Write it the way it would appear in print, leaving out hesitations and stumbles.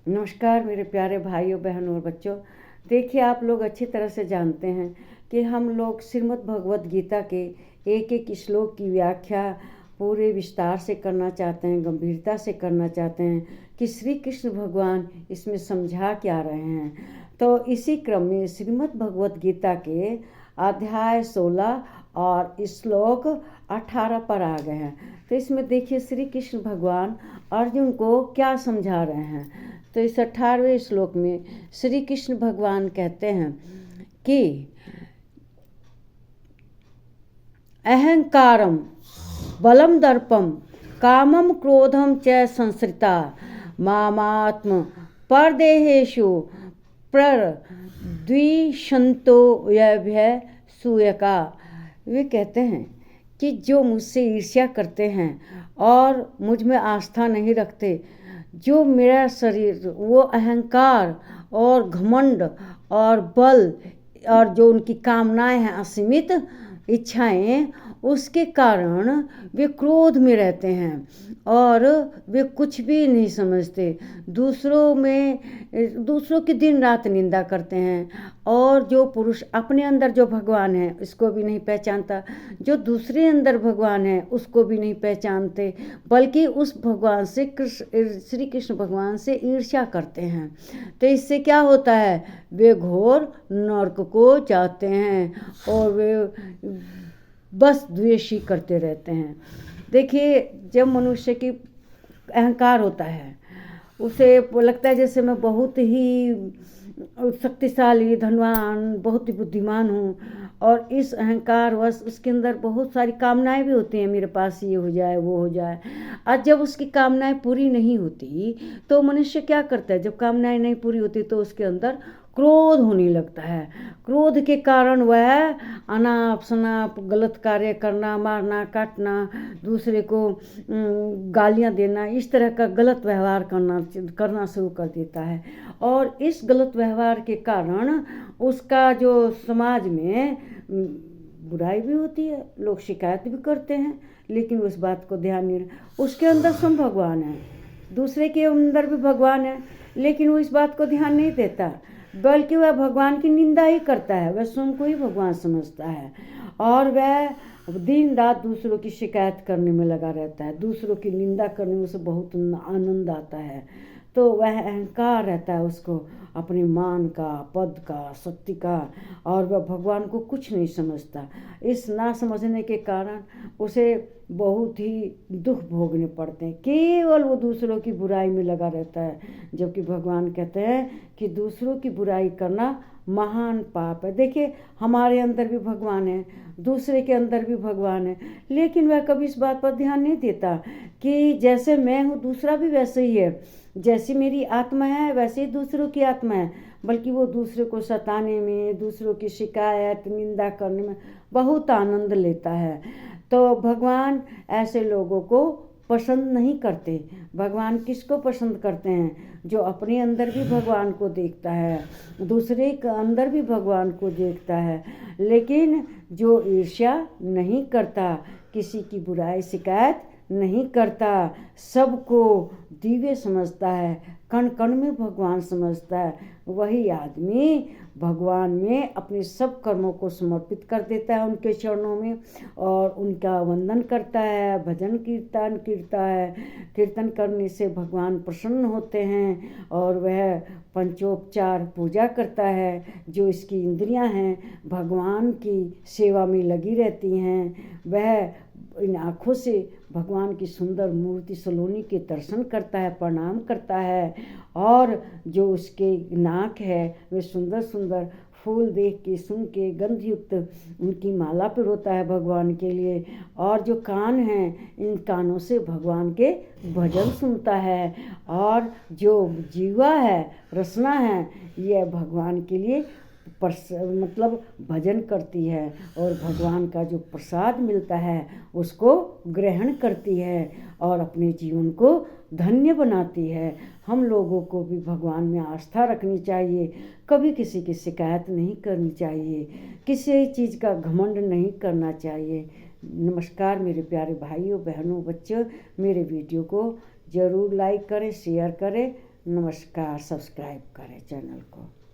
नमस्कार मेरे प्यारे भाइयों बहनों और बच्चों। देखिए, आप लोग अच्छी तरह से जानते हैं कि हम लोग श्रीमद् भगवत गीता के एक एक श्लोक की व्याख्या पूरे विस्तार से करना चाहते हैं, गंभीरता से करना चाहते हैं कि श्री कृष्ण भगवान इसमें समझा क्या रहे हैं। तो इसी क्रम में श्रीमद् भगवत गीता के अध्याय 16 और श्लोक 18 पर आ गए हैं। तो इसमें देखिए श्री कृष्ण भगवान अर्जुन को क्या समझा रहे हैं। तो इस 18वें श्लोक में श्री कृष्ण भगवान कहते हैं कि अहंकारम बलम दर्पम कामम क्रोधम च संसृता मामात्म परदेहेषु प्रद्विषंतो यभ्य सूयका। वे कहते हैं कि जो मुझसे ईर्ष्या करते हैं और मुझ में आस्था नहीं रखते, जो मेरा शरीर वो अहंकार और घमंड और बल और जो उनकी कामनाएं हैं, असीमित इच्छाएं, उसके कारण वे क्रोध में रहते हैं और वे कुछ भी नहीं समझते। दूसरों की दिन रात निंदा करते हैं। और जो पुरुष अपने अंदर जो भगवान है उसको भी नहीं पहचानता, जो दूसरे अंदर भगवान है उसको भी नहीं पहचानते, बल्कि उस भगवान से श्री कृष्ण भगवान से ईर्ष्या करते हैं। तो इससे क्या होता है, वे घोर नरक को जाते हैं और वे बस द्वेषी करते रहते हैं। देखिए, जब मनुष्य की अहंकार होता है, उसे लगता है जैसे मैं बहुत ही शक्तिशाली, धनवान, बहुत ही बुद्धिमान हूँ। और इस अहंकार वश उसके अंदर बहुत सारी कामनाएं भी होती हैं, मेरे पास ये हो जाए वो हो जाए। आज जब उसकी कामनाएं पूरी नहीं होती तो मनुष्य क्या करता है, जब कामनाएं नहीं पूरी होती तो उसके अंदर क्रोध होने लगता है। क्रोध के कारण वह अनाप शनाप गलत कार्य करना, मारना काटना, दूसरे को गालियां देना, इस तरह का गलत व्यवहार करना शुरू कर देता है। और इस गलत व्यवहार के कारण उसका जो समाज में बुराई भी होती है, लोग शिकायत भी करते हैं, लेकिन उस बात को ध्यान नहीं। उसके अंदर स्वयं भगवान है, दूसरे के अंदर भी भगवान है, लेकिन वो इस बात को ध्यान नहीं देता, बल्कि वह भगवान की निंदा ही करता है। वह स्वयं को ही भगवान समझता है और वह दिन रात दूसरों की शिकायत करने में लगा रहता है, दूसरों की निंदा करने में उसे बहुत आनंद आता है। तो वह अहंकार रहता है उसको, अपने मान का, पद का, शक्ति का, और वह भगवान को कुछ नहीं समझता। इस ना समझने के कारण उसे बहुत ही दुख भोगने पड़ते हैं, केवल वो दूसरों की बुराई में लगा रहता है। जबकि भगवान कहते हैं कि दूसरों की बुराई करना महान पाप है। देखिए, हमारे अंदर भी भगवान है, दूसरे के अंदर भी भगवान है, लेकिन वह कभी इस बात पर ध्यान नहीं देता कि जैसे मैं हूँ दूसरा भी वैसे ही है, जैसी मेरी आत्मा है वैसे ही दूसरों की आत्मा है। बल्कि वो दूसरे को सताने में, दूसरों की शिकायत निंदा करने में बहुत आनंद लेता है। तो भगवान ऐसे लोगों को पसंद नहीं करते। भगवान किसको पसंद करते हैं, जो अपने अंदर भी भगवान को देखता है, दूसरे के अंदर भी भगवान को देखता है, लेकिन जो ईर्ष्या नहीं करता, किसी की बुराई शिकायत नहीं करता, सबको दिव्य समझता है, कण कण में भगवान समझता है, वही आदमी भगवान में अपने सब कर्मों को समर्पित कर देता है उनके चरणों में, और उनका वंदन करता है, भजन कीर्तन करता है। कीर्तन करने से भगवान प्रसन्न होते हैं और वह पंचोपचार पूजा करता है। जो इसकी इंद्रियां हैं भगवान की सेवा में लगी रहती हैं, वह इन आँखों से भगवान की सुंदर मूर्ति सलोनी के दर्शन करता है, प्रणाम करता है। और जो उसके नाक है वे सुंदर सुंदर फूल देख के, सुन के, गंधयुक्त उनकी माला पिरोता है भगवान के लिए। और जो कान हैं, इन कानों से भगवान के भजन सुनता है। और जो जीवा है, रसना है, यह भगवान के लिए मतलब भजन करती है और भगवान का जो प्रसाद मिलता है उसको ग्रहण करती है और अपने जीवन को धन्य बनाती है। हम लोगों को भी भगवान में आस्था रखनी चाहिए, कभी किसी की शिकायत नहीं करनी चाहिए, किसी चीज़ का घमंड नहीं करना चाहिए। नमस्कार मेरे प्यारे भाइयों बहनों बच्चों, मेरे वीडियो को ज़रूर लाइक करें, शेयर करें, नमस्कार। सब्सक्राइब करें चैनल को।